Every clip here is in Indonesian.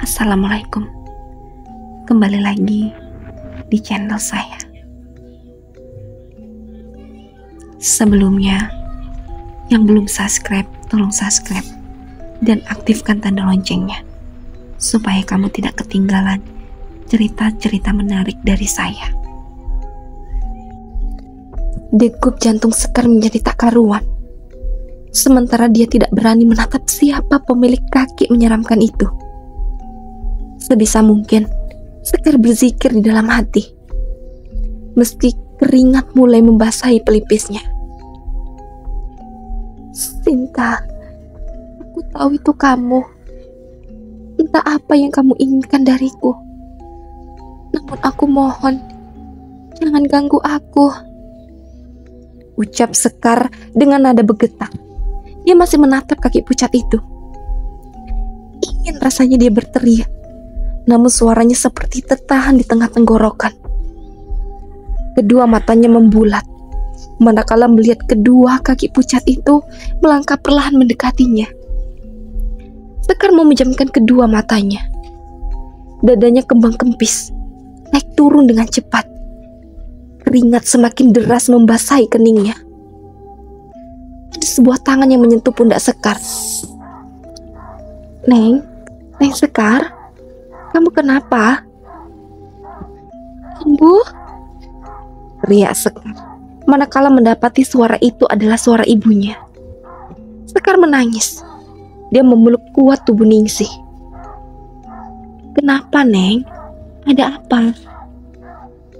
Assalamualaikum. Kembali lagi di channel saya. Sebelumnya, yang belum subscribe, tolong subscribe dan aktifkan tanda loncengnya supaya kamu tidak ketinggalan cerita-cerita menarik dari saya. Degup jantung Sekar menjadi tak karuan. Sementara dia tidak berani menatap siapa pemilik kaki menyeramkan itu. Sebisa mungkin, Sekar berzikir di dalam hati. Meski keringat mulai membasahi pelipisnya. Sinta, aku tahu itu kamu. Entah apa yang kamu inginkan dariku. Namun aku mohon, jangan ganggu aku. Ucap Sekar dengan nada bergetar. Dia masih menatap kaki pucat itu. Ingin rasanya dia berteriak, namun suaranya seperti tertahan di tengah tenggorokan. Kedua matanya membulat, manakala melihat kedua kaki pucat itu melangkah perlahan mendekatinya. Sekar memejamkan kedua matanya. Dadanya kembang kempis, naik turun dengan cepat. Keringat semakin deras membasahi keningnya. Ada sebuah tangan yang menyentuh pundak Sekar. Neng Sekar, kamu kenapa? Ambu? Teriak Sekar, manakala mendapati suara itu adalah suara ibunya. Sekar menangis. Dia memeluk kuat tubuh Ningsih. Kenapa, Neng? Ada apa?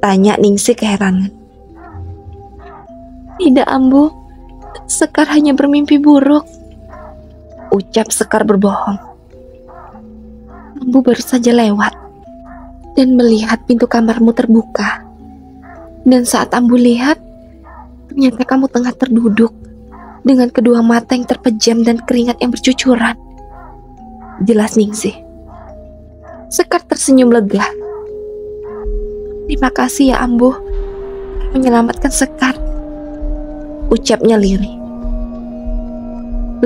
Tanya Ningsih keheranan. Tidak, Ambu. Sekar hanya bermimpi buruk. Ucap Sekar berbohong. Ambu baru saja lewat dan melihat pintu kamarmu terbuka. Dan saat Ambu lihat, ternyata kamu tengah terduduk dengan kedua mata yang terpejam dan keringat yang bercucuran. Jelas Ningsih. Sekar tersenyum lega. Terima kasih ya Ambu, menyelamatkan Sekar. Ucapnya lirih.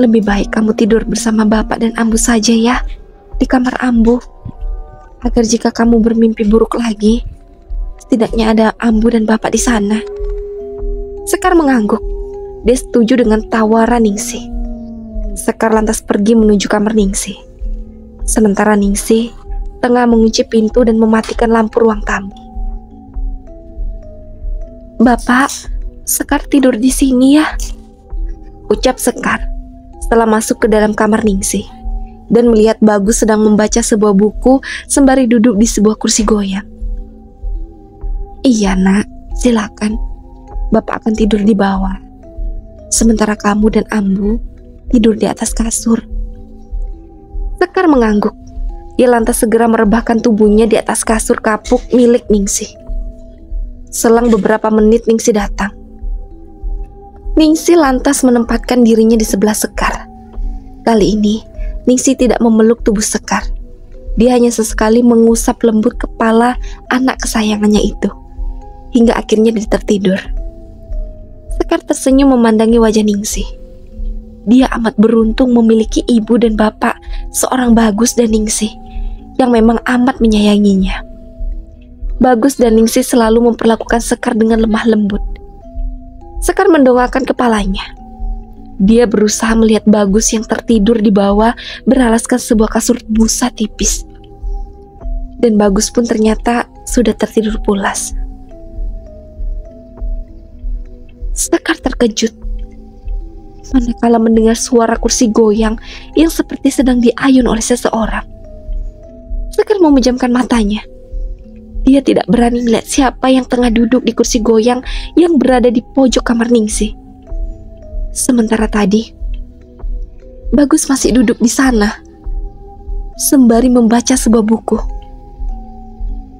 Lebih baik kamu tidur bersama bapak dan Ambu saja ya, di kamar Ambu, agar jika kamu bermimpi buruk lagi, setidaknya ada Ambu dan bapak di sana. Sekar mengangguk. Dia setuju dengan tawaran Ningsih. Sekar lantas pergi menuju kamar Ningsih. Sementara Ningsih tengah mengunci pintu dan mematikan lampu ruang tamu. Bapak, Sekar tidur di sini ya, ucap Sekar setelah masuk ke dalam kamar Ningsih dan melihat Bagus sedang membaca sebuah buku sembari duduk di sebuah kursi goyang. Iya nak, silakan. Bapak akan tidur di bawah. Sementara kamu dan Ambu tidur di atas kasur. Sekar mengangguk. Dia lantas segera merebahkan tubuhnya di atas kasur kapuk milik Ningsih. Selang beberapa menit Ningsih datang. Ningsih lantas menempatkan dirinya di sebelah Sekar. Kali ini Ningsih tidak memeluk tubuh Sekar. Dia hanya sesekali mengusap lembut kepala anak kesayangannya itu, hingga akhirnya dia tertidur. Sekar tersenyum memandangi wajah Ningsih. Dia amat beruntung memiliki ibu dan bapak seorang Bagus dan Ningsih yang memang amat menyayanginya. Bagus dan Ningsih selalu memperlakukan Sekar dengan lemah lembut. Sekar mendongakkan kepalanya. Dia berusaha melihat Bagus yang tertidur di bawah beralaskan sebuah kasur busa tipis. Dan Bagus pun ternyata sudah tertidur pulas. Sekar terkejut manakala mendengar suara kursi goyang yang seperti sedang diayun oleh seseorang. Sekar memejamkan matanya. Dia tidak berani melihat siapa yang tengah duduk di kursi goyang yang berada di pojok kamar Ningsih. Sementara tadi, Bagus masih duduk di sana, sembari membaca sebuah buku.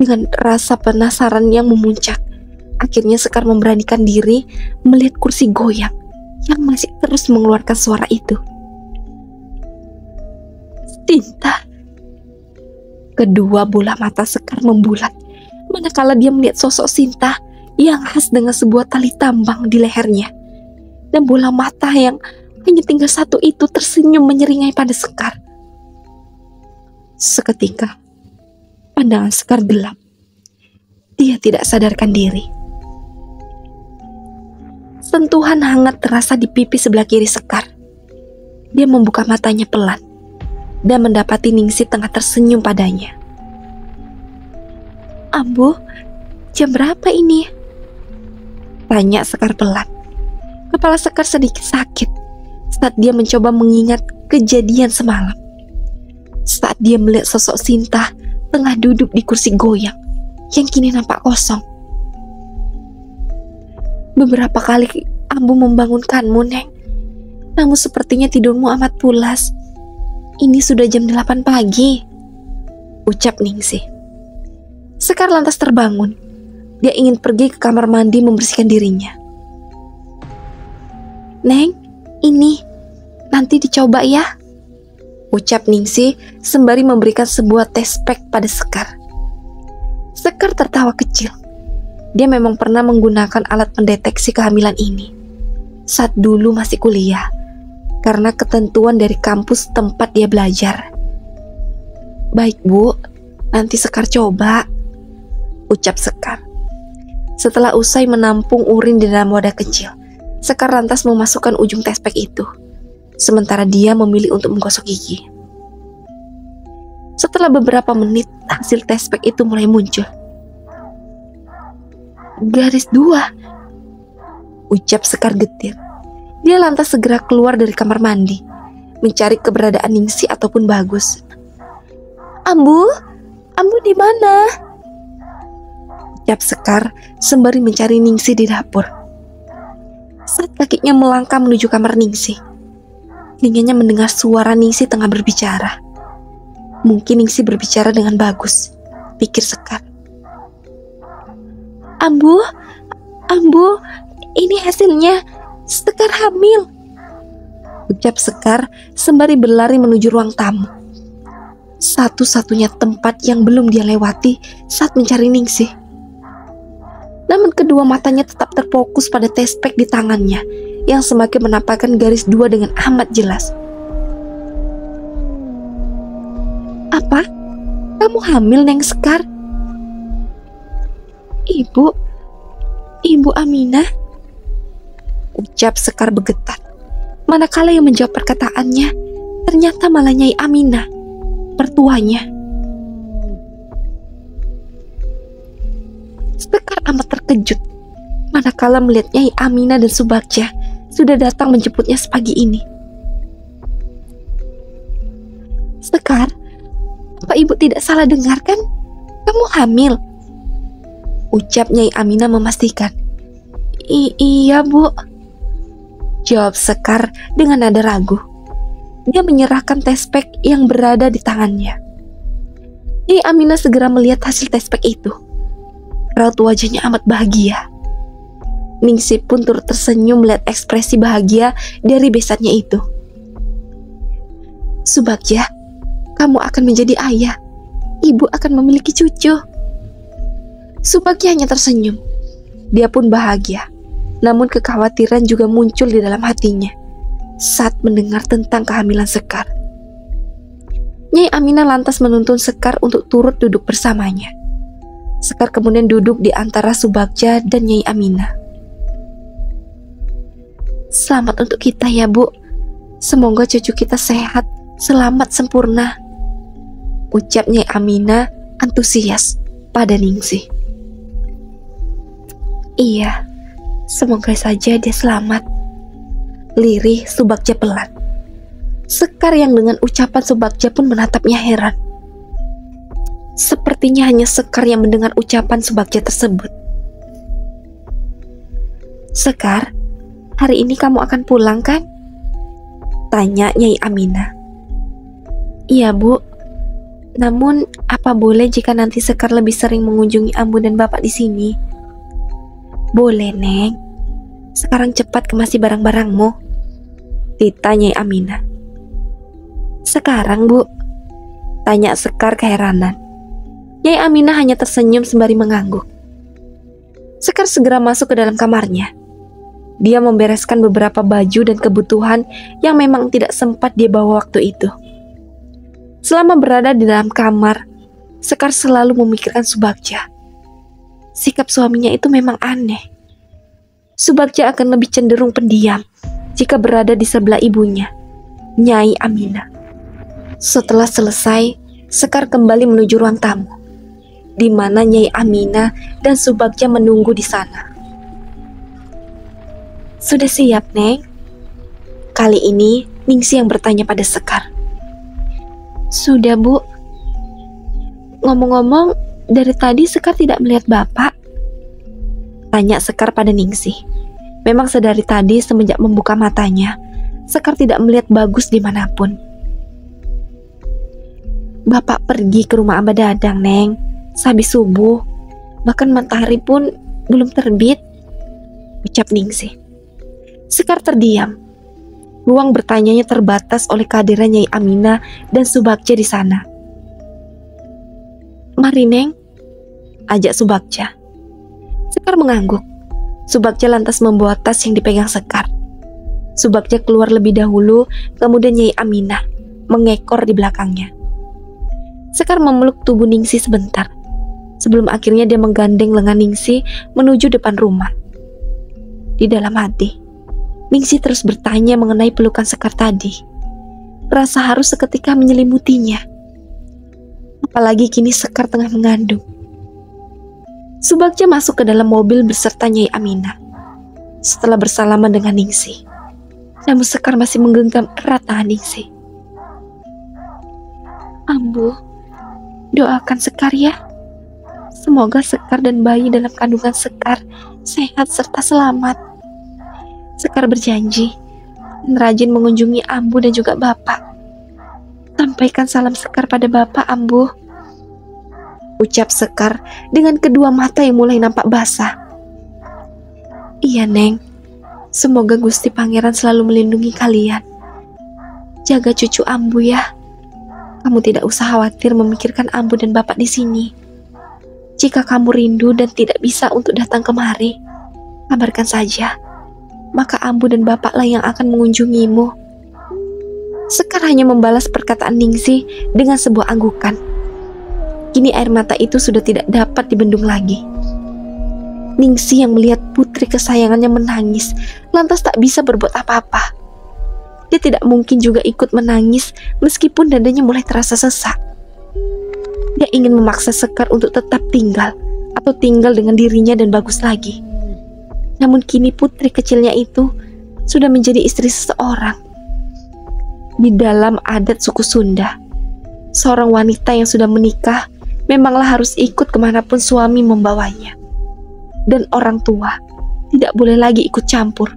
Dengan rasa penasaran yang memuncak, akhirnya Sekar memberanikan diri melihat kursi goyang yang masih terus mengeluarkan suara itu. Sinta. Kedua bola mata Sekar membulat manakala dia melihat sosok Sinta yang khas dengan sebuah tali tambang di lehernya, dan bola mata yang hanya tinggal satu itu tersenyum menyeringai pada Sekar. Seketika, pandangan Sekar gelap. Dia tidak sadarkan diri. Sentuhan hangat terasa di pipi sebelah kiri Sekar. Dia membuka matanya pelan dan mendapati Ningsih tengah tersenyum padanya. "Ambu, jam berapa ini?" tanya Sekar pelan. Kepala Sekar sedikit sakit saat dia mencoba mengingat kejadian semalam. Saat dia melihat sosok Sinta tengah duduk di kursi goyang yang kini nampak kosong. "Beberapa kali Ambu membangunkanmu, Neng. Namun sepertinya tidurmu amat pulas. Ini sudah jam 8 pagi," ucap Ningsih. Sekar lantas terbangun. Dia ingin pergi ke kamar mandi membersihkan dirinya. "Neng, ini nanti dicoba ya," ucap Ningsih sembari memberikan sebuah tes pack pada Sekar. Sekar tertawa kecil. Dia memang pernah menggunakan alat pendeteksi kehamilan ini saat dulu masih kuliah, karena ketentuan dari kampus tempat dia belajar. "Baik Bu, nanti Sekar coba," ucap Sekar. Setelah usai menampung urin di dalam wadah kecil, Sekar lantas memasukkan ujung tes pack itu, sementara dia memilih untuk menggosok gigi. Setelah beberapa menit, hasil tes pack itu mulai muncul. "Garis 2," ucap Sekar getir. Dia lantas segera keluar dari kamar mandi, mencari keberadaan Ningsih ataupun Bagus. Ambu di mana?" ucap Sekar sembari mencari Ningsih di dapur. Saat kakinya melangkah menuju kamar Ningsih, telinganya mendengar suara Ningsih tengah berbicara. Mungkin Ningsih berbicara dengan Bagus, pikir Sekar. Ambu, ini hasilnya, Sekar hamil," ucap Sekar sembari berlari menuju ruang tamu. Satu-satunya tempat yang belum dia lewati saat mencari Ningsih. Namun kedua matanya tetap terfokus pada tes pack di tangannya yang semakin menampakkan garis 2 dengan amat jelas. "Apa? Kamu hamil, Neng Sekar?" Ibu Aminah," ucap Sekar bergetar. Manakala yang menjawab perkataannya ternyata malah Nyai Aminah, mertuanya. Sekar amat terkejut manakala melihat Nyai Aminah dan Subagja sudah datang menjemputnya sepagi ini. "Sekar, apa ibu tidak salah dengar kan? Kamu hamil?" ucap Nyai Aminah memastikan. Iya Bu," jawab Sekar dengan nada ragu. Dia menyerahkan tes pack yang berada di tangannya. Nyai Aminah segera melihat hasil tes pack itu. Raut wajahnya amat bahagia. Ningsih pun turut tersenyum melihat ekspresi bahagia dari besannya itu. "Subagja, kamu akan menjadi ayah. Ibu akan memiliki cucu." Subagja hanya tersenyum. Dia pun bahagia. Namun kekhawatiran juga muncul di dalam hatinya saat mendengar tentang kehamilan Sekar. Nyai Aminah lantas menuntun Sekar untuk turut duduk bersamanya. Sekar kemudian duduk di antara Subagja dan Nyai Aminah. "Selamat untuk kita ya Bu. Semoga cucu kita sehat, selamat, sempurna," ucap Nyai Aminah antusias pada Ningsih. "Iya, semoga saja dia selamat," lirih Subagja pelan. Sekar yang dengan ucapan Subagja pun menatapnya heran. Sepertinya hanya Sekar yang mendengar ucapan Subagja tersebut. "Sekar, hari ini kamu akan pulang kan?" tanya Nyai Aminah. "Iya Bu, namun apa boleh jika nanti Sekar lebih sering mengunjungi Ambu dan Bapak di sini?" "Boleh Neng, sekarang cepat kemasi barang-barangmu," tita Nyai Aminah. "Sekarang Bu?" tanya Sekar keheranan. Nyai Aminah hanya tersenyum sembari mengangguk. Sekar segera masuk ke dalam kamarnya. Dia membereskan beberapa baju dan kebutuhan yang memang tidak sempat dia bawa waktu itu. Selama berada di dalam kamar, Sekar selalu memikirkan Subagja. Sikap suaminya itu memang aneh. Subagja akan lebih cenderung pendiam jika berada di sebelah ibunya, Nyai Aminah. Setelah selesai, Sekar kembali menuju ruang tamu, di mana Nyai Aminah dan Subagja menunggu di sana. "Sudah siap, Neng?" Kali ini Ningsih yang bertanya pada Sekar. "Sudah, Bu. Ngomong-ngomong, dari tadi Sekar tidak melihat Bapak?" tanya Sekar pada Ningsih. Memang sedari tadi semenjak membuka matanya, Sekar tidak melihat Bagus dimanapun. "Bapak pergi ke rumah Amba Dadang, Neng, sehabis subuh. Bahkan matahari pun belum terbit," ucap Ningsih. Sekar terdiam. Ruang bertanyanya terbatas oleh kehadiran Nyai Aminah dan Subagja di sana. "Mari, Neng," ajak Subagja. Sekar mengangguk. Subagja lantas membawa tas yang dipegang Sekar. Subagja keluar lebih dahulu, kemudian Nyai Aminah mengekor di belakangnya. Sekar memeluk tubuh Ningsih sebentar, sebelum akhirnya dia menggandeng lengan Ningsih menuju depan rumah. Di dalam hati, Ningsih terus bertanya mengenai pelukan Sekar tadi. Rasa harus seketika menyelimutinya. Apalagi kini Sekar tengah mengandung. Subagja masuk ke dalam mobil beserta Nyai Aminah. Setelah bersalaman dengan Ningsih, namun Sekar masih menggenggam erat tangan Ningsih. "Ambu, doakan Sekar ya. Semoga Sekar dan bayi dalam kandungan Sekar sehat serta selamat. Sekar berjanji akan rajin mengunjungi Ambu dan juga Bapak. Sampaikan salam Sekar pada Bapak, Ambu," ucap Sekar dengan kedua mata yang mulai nampak basah. "Iya, Neng. Semoga Gusti Pangeran selalu melindungi kalian. Jaga cucu Ambu ya. Kamu tidak usah khawatir memikirkan Ambu dan Bapak di sini. Jika kamu rindu dan tidak bisa untuk datang kemari, kabarkan saja. Maka Ambu dan Bapaklah yang akan mengunjungimu." Sekar hanya membalas perkataan Ningsih dengan sebuah anggukan. Kini air mata itu sudah tidak dapat dibendung lagi. Ningsih yang melihat putri kesayangannya menangis, lantas tak bisa berbuat apa-apa. Dia tidak mungkin juga ikut menangis meskipun dadanya mulai terasa sesak. Dia ingin memaksa Sekar untuk tetap tinggal atau tinggal dengan dirinya dan Bagus lagi. Namun kini putri kecilnya itu sudah menjadi istri seseorang. Di dalam adat suku Sunda, seorang wanita yang sudah menikah memanglah harus ikut kemanapun suami membawanya. Dan orang tua tidak boleh lagi ikut campur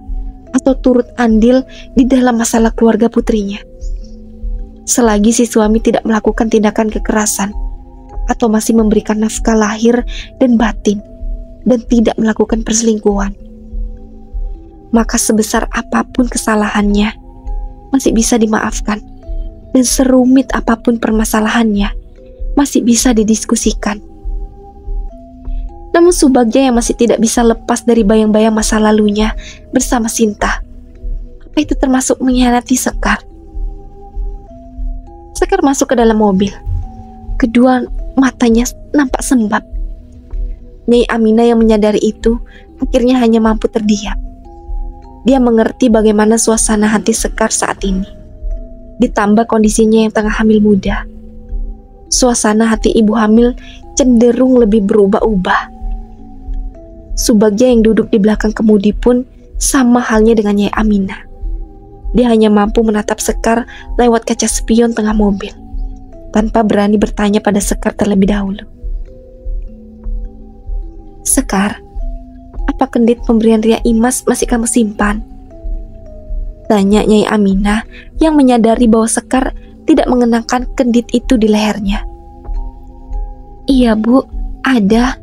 atau turut andil di dalam masalah keluarga putrinya, selagi si suami tidak melakukan tindakan kekerasan atau masih memberikan nafkah lahir dan batin dan tidak melakukan perselingkuhan. Maka sebesar apapun kesalahannya masih bisa dimaafkan, dan serumit apapun permasalahannya masih bisa didiskusikan. Namun Subagja yang masih tidak bisa lepas dari bayang-bayang masa lalunya bersama Sinta, apa itu termasuk mengkhianati Sekar? Sekar masuk ke dalam mobil. Kedua matanya nampak sembab. Nyai Aminah yang menyadari itu akhirnya hanya mampu terdiam. Dia mengerti bagaimana suasana hati Sekar saat ini. Ditambah kondisinya yang tengah hamil muda. Suasana hati ibu hamil cenderung lebih berubah-ubah. Subagja yang duduk di belakang kemudi pun sama halnya dengan Nyai Aminah. Dia hanya mampu menatap Sekar lewat kaca spion tengah mobil, tanpa berani bertanya pada Sekar terlebih dahulu. "Sekar, apa kendit pemberian Ria Imas masih kamu simpan?" tanya Nyai Aminah yang menyadari bahwa Sekar tidak mengenakan kendit itu di lehernya. "Iya, Bu, ada.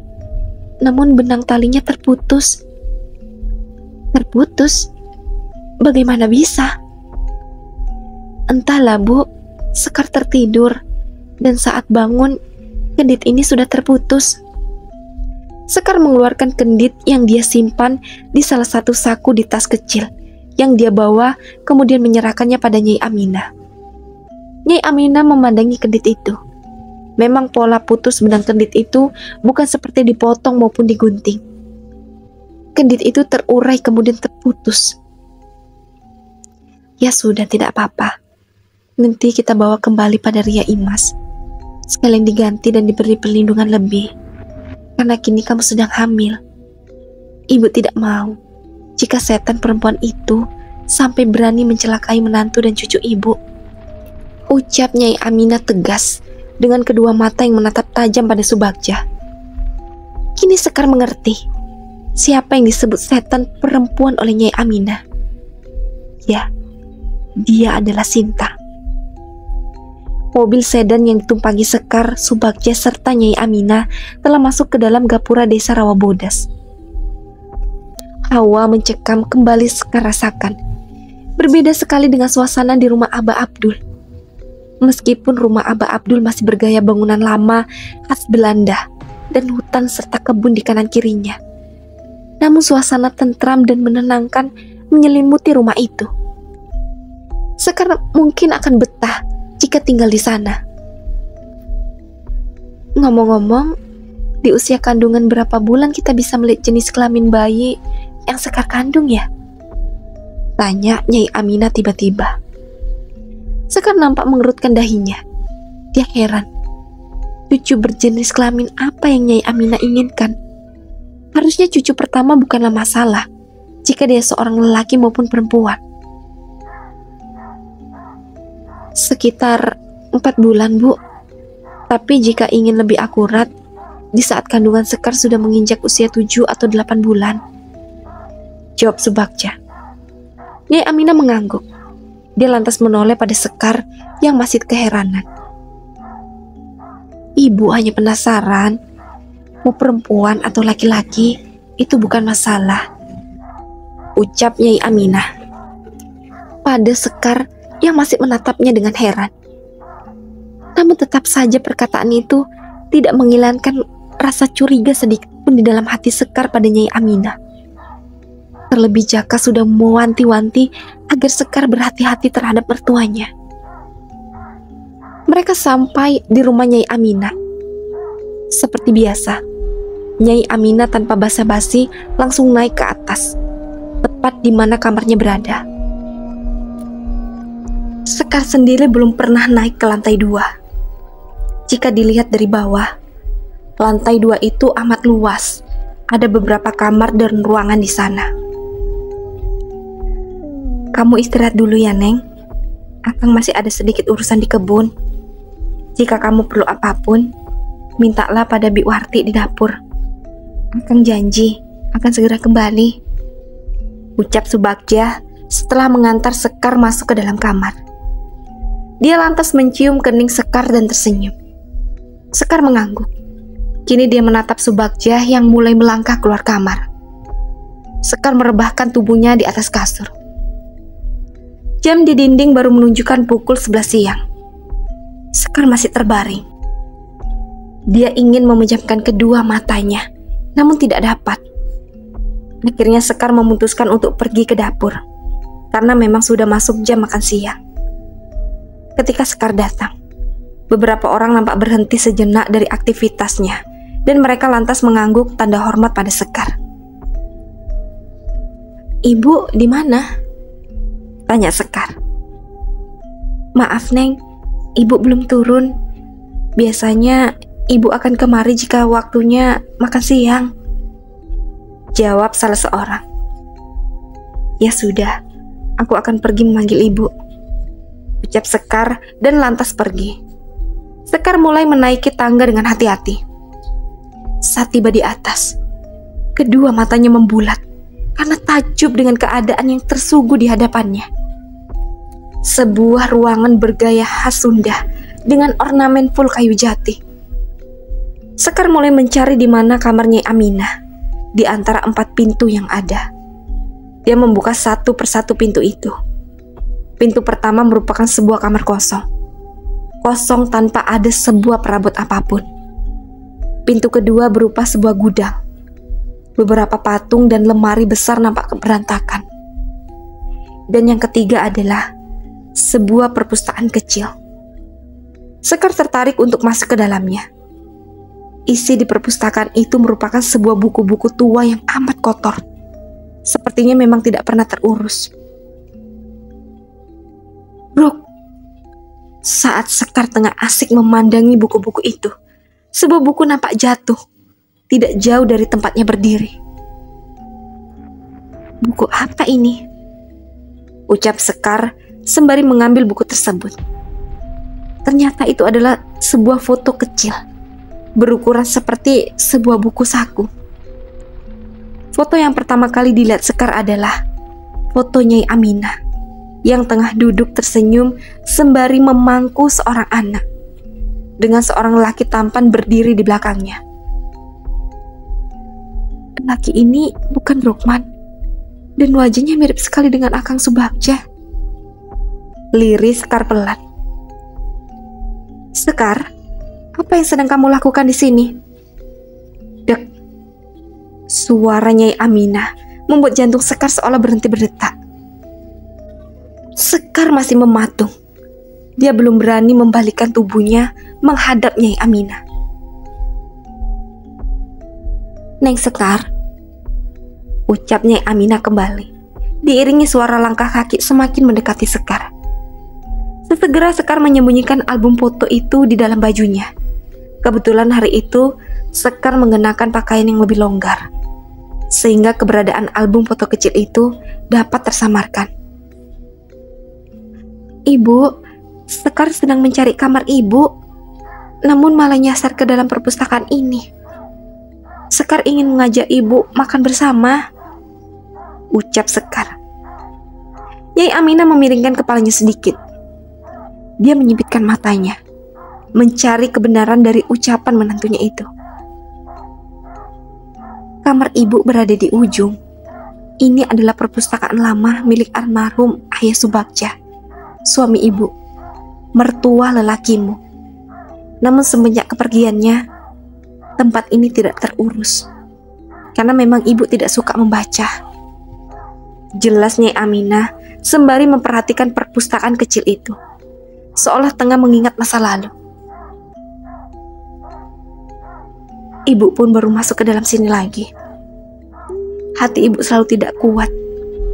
Namun benang talinya terputus." "Terputus? Bagaimana bisa?" "Entahlah, Bu. Sekar tertidur, dan saat bangun, kendit ini sudah terputus." Sekar mengeluarkan kendit yang dia simpan di salah satu saku di tas kecil yang dia bawa, kemudian menyerahkannya pada Nyai Aminah. Nyai Aminah memandangi kendit itu. Memang pola putus benang kendit itu bukan seperti dipotong maupun digunting. Kendit itu terurai kemudian terputus. Ya sudah, tidak apa-apa. Nanti kita bawa kembali pada Ria Imas. Sekalian diganti dan diberi perlindungan lebih. Karena kini kamu sedang hamil. Ibu tidak mau jika setan perempuan itu sampai berani mencelakai menantu dan cucu ibu. Ucap Nyai Aminah tegas dengan kedua mata yang menatap tajam pada Subagja. Kini Sekar mengerti siapa yang disebut setan perempuan oleh Nyai Aminah. Ya, dia adalah Sinta. Mobil sedan yang ditumpangi Sekar, Subagja serta Nyai Aminah telah masuk ke dalam gapura desa Rawabodas. Hawa mencekam kembali Sekar rasakan. Berbeda sekali dengan suasana di rumah Aba Abdul. Meskipun rumah Aba Abdul masih bergaya bangunan lama khas Belanda dan hutan serta kebun di kanan kirinya, namun suasana tentram dan menenangkan menyelimuti rumah itu. Sekar mungkin akan betah jika tinggal di sana. Ngomong-ngomong, di usia kandungan berapa bulan kita bisa melihat jenis kelamin bayi yang Sekar kandung ya? Tanya Nyai Aminah tiba-tiba. Sekar nampak mengerutkan dahinya. Dia heran. Cucu berjenis kelamin apa yang Nyai Aminah inginkan? Harusnya cucu pertama bukanlah masalah jika dia seorang lelaki maupun perempuan. Sekitar 4 bulan, Bu. Tapi jika ingin lebih akurat, di saat kandungan Sekar sudah menginjak usia 7 atau 8 bulan. Jawab Subagja. Nyai Aminah mengangguk. Dia lantas menoleh pada Sekar yang masih keheranan. Ibu hanya penasaran. Mau perempuan atau laki-laki, itu bukan masalah. Ucap Nyai Aminah. Pada Sekar yang masih menatapnya dengan heran. Namun tetap saja perkataan itu tidak menghilangkan rasa curiga sedikit pun di dalam hati Sekar pada Nyai Aminah. Terlebih Jaka sudah mewanti-wanti agar Sekar berhati-hati terhadap mertuanya. Mereka sampai di rumah Nyai Aminah. Seperti biasa, Nyai Aminah tanpa basa-basi langsung naik ke atas, tepat di mana kamarnya berada. Sekar sendiri belum pernah naik ke lantai 2. Jika dilihat dari bawah, lantai 2 itu amat luas. Ada beberapa kamar dan ruangan di sana. Kamu istirahat dulu ya, Neng. Akang masih ada sedikit urusan di kebun. Jika kamu perlu apapun, mintalah pada Bi Warti di dapur. Akang janji akan segera kembali. Ucap Subagja setelah mengantar Sekar masuk ke dalam kamar. Dia lantas mencium kening Sekar dan tersenyum. Sekar mengangguk. Kini dia menatap Subagja yang mulai melangkah keluar kamar. Sekar merebahkan tubuhnya di atas kasur. Jam di dinding baru menunjukkan pukul 11 siang. Sekar masih terbaring. Dia ingin memejamkan kedua matanya, namun tidak dapat. Akhirnya Sekar memutuskan untuk pergi ke dapur, karena memang sudah masuk jam makan siang. Ketika Sekar datang, beberapa orang nampak berhenti sejenak dari aktivitasnya, dan mereka lantas mengangguk tanda hormat pada Sekar. Ibu di mana? Tanya Sekar. Maaf, Neng, ibu belum turun. Biasanya ibu akan kemari jika waktunya makan siang. Jawab salah seorang. Ya sudah, aku akan pergi memanggil ibu. Ucap Sekar dan lantas pergi. Sekar mulai menaiki tangga dengan hati-hati. Saat tiba di atas, kedua matanya membulat karena takjub dengan keadaan yang tersuguh di hadapannya. Sebuah ruangan bergaya khas Sunda dengan ornamen full kayu jati. Sekar mulai mencari di mana kamarnya Aminah di antara 4 pintu yang ada. Dia membuka satu persatu pintu itu. Pintu pertama merupakan sebuah kamar kosong. Kosong tanpa ada sebuah perabot apapun. Pintu kedua berupa sebuah gudang. Beberapa patung dan lemari besar nampak berantakan. Dan yang ketiga adalah sebuah perpustakaan kecil. Sekar tertarik untuk masuk ke dalamnya. Isi di perpustakaan itu merupakan sebuah buku-buku tua yang amat kotor. Sepertinya memang tidak pernah terurus. Brok, saat Sekar tengah asik memandangi buku-buku itu, sebuah buku nampak jatuh, tidak jauh dari tempatnya berdiri. Buku apa ini? Ucap Sekar sembari mengambil buku tersebut. Ternyata itu adalah sebuah foto kecil, berukuran seperti sebuah buku saku. Foto yang pertama kali dilihat Sekar adalah foto Nyai Aminah yang tengah duduk tersenyum sembari memangku seorang anak, dengan seorang laki tampan berdiri di belakangnya. Laki ini bukan Rukman, dan wajahnya mirip sekali dengan Akang Subagja. Liris Sekar pelan. Sekar, apa yang sedang kamu lakukan di sini? Dek. Suara Nyai Aminah membuat jantung Sekar seolah berhenti berdetak. Sekar masih mematung. Dia belum berani membalikkan tubuhnya menghadap Nyai Aminah. Neng Sekar, ucap Nyai Aminah kembali, diiringi suara langkah kaki semakin mendekati Sekar. Sesegera Sekar menyembunyikan album foto itu di dalam bajunya. Kebetulan hari itu Sekar mengenakan pakaian yang lebih longgar, sehingga keberadaan album foto kecil itu dapat tersamarkan. Ibu, Sekar sedang mencari kamar ibu, namun malah nyasar ke dalam perpustakaan ini. Sekar ingin mengajak ibu makan bersama, ucap Sekar. Nyai Aminah memiringkan kepalanya sedikit. Dia menyipitkan matanya, mencari kebenaran dari ucapan menantunya itu. Kamar ibu berada di ujung. Ini adalah perpustakaan lama milik almarhum Ayah Subagja, suami ibu, mertua lelakimu. Namun semenjak kepergiannya, tempat ini tidak terurus, karena memang ibu tidak suka membaca. Jelas Nyai Aminah sembari memperhatikan perpustakaan kecil itu, seolah tengah mengingat masa lalu. Ibu pun baru masuk ke dalam sini lagi. Hati ibu selalu tidak kuat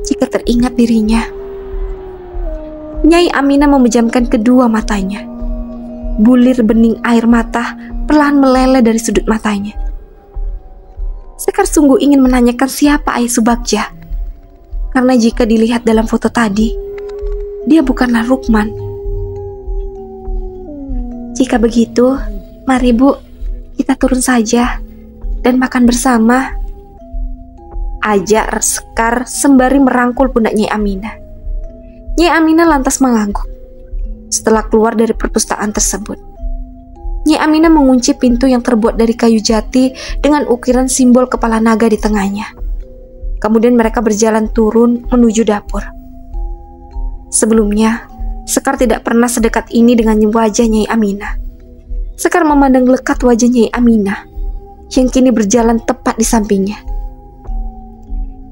jika teringat dirinya. Nyai Aminah memejamkan kedua matanya. Bulir bening air mata perlahan meleleh dari sudut matanya. Sekar sungguh ingin menanyakan siapa Ayah Subagja, karena jika dilihat dalam foto tadi, dia bukanlah Rukman. Jika begitu, mari Bu, kita turun saja dan makan bersama, ajak Sekar sembari merangkul pundak Nyai Aminah. Nyai Aminah lantas mengangguk. Setelah keluar dari perpustakaan tersebut, Nyai Aminah mengunci pintu yang terbuat dari kayu jati dengan ukiran simbol kepala naga di tengahnya. Kemudian mereka berjalan turun menuju dapur. Sebelumnya, Sekar tidak pernah sedekat ini dengan wajah Nyai Aminah. Sekar memandang lekat wajah Nyai Aminah yang kini berjalan tepat di sampingnya.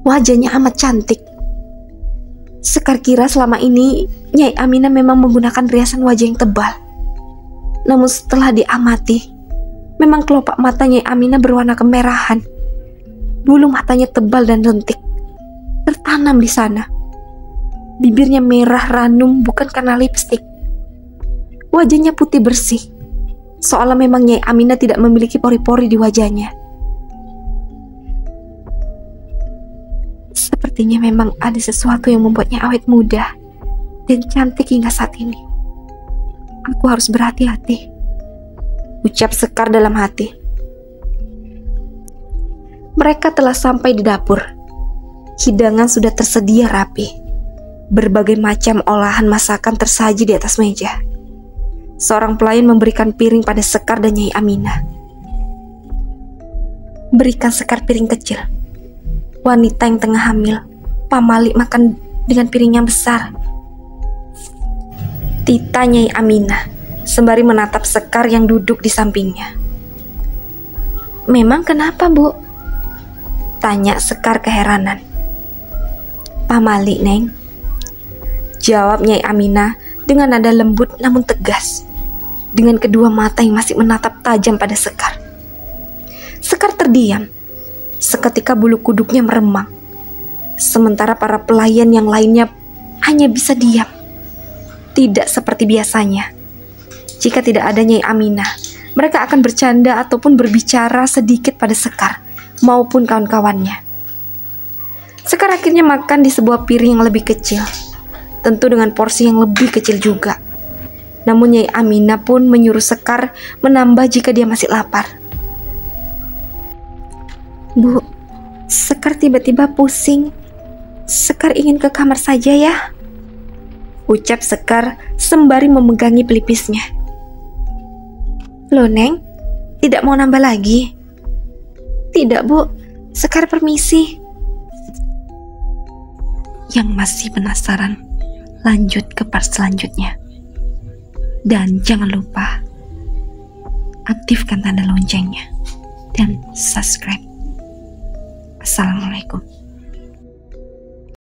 Wajahnya amat cantik. Sekar kira selama ini Nyai Aminah memang menggunakan riasan wajah yang tebal. Namun setelah diamati, memang kelopak mata Nyai Aminah berwarna kemerahan. Bulu matanya tebal dan lentik, tertanam di sana. Bibirnya merah ranum bukan karena lipstik. Wajahnya putih bersih, seolah memang Nyai Aminah tidak memiliki pori-pori di wajahnya. Sepertinya memang ada sesuatu yang membuatnya awet muda dan cantik hingga saat ini. Aku harus berhati-hati, ucap Sekar dalam hati. Mereka telah sampai di dapur. Hidangan sudah tersedia rapi. Berbagai macam olahan masakan tersaji di atas meja. Seorang pelayan memberikan piring pada Sekar dan Nyai Aminah. Berikan Sekar piring kecil. Wanita yang tengah hamil, pamali makan dengan piring yang besar. Tita Nyai Aminah sembari menatap Sekar yang duduk di sampingnya. Memang kenapa, Bu? Tanya Sekar keheranan. Pamali, Neng, jawab Nyai Aminah dengan nada lembut namun tegas. dengan kedua mata yang masih menatap tajam pada Sekar. Sekar terdiam. Seketika bulu kuduknya meremang. Sementara para pelayan yang lainnya hanya bisa diam. Tidak seperti biasanya. Jika tidak ada Nyai Aminah, mereka akan bercanda ataupun berbicara sedikit pada Sekar maupun kawan-kawannya. Sekar akhirnya makan di sebuah piring yang lebih kecil, tentu dengan porsi yang lebih kecil juga. Namun Nyai Aminah pun menyuruh Sekar menambah jika dia masih lapar. "Bu, Sekar tiba-tiba pusing. Sekar ingin ke kamar saja ya," ucap Sekar sembari memegangi pelipisnya. "Loh Neng, tidak mau nambah lagi?" "Tidak Bu, Sekar permisi." Yang masih penasaran, lanjut ke part selanjutnya. Dan jangan lupa aktifkan tanda loncengnya dan subscribe. Assalamualaikum.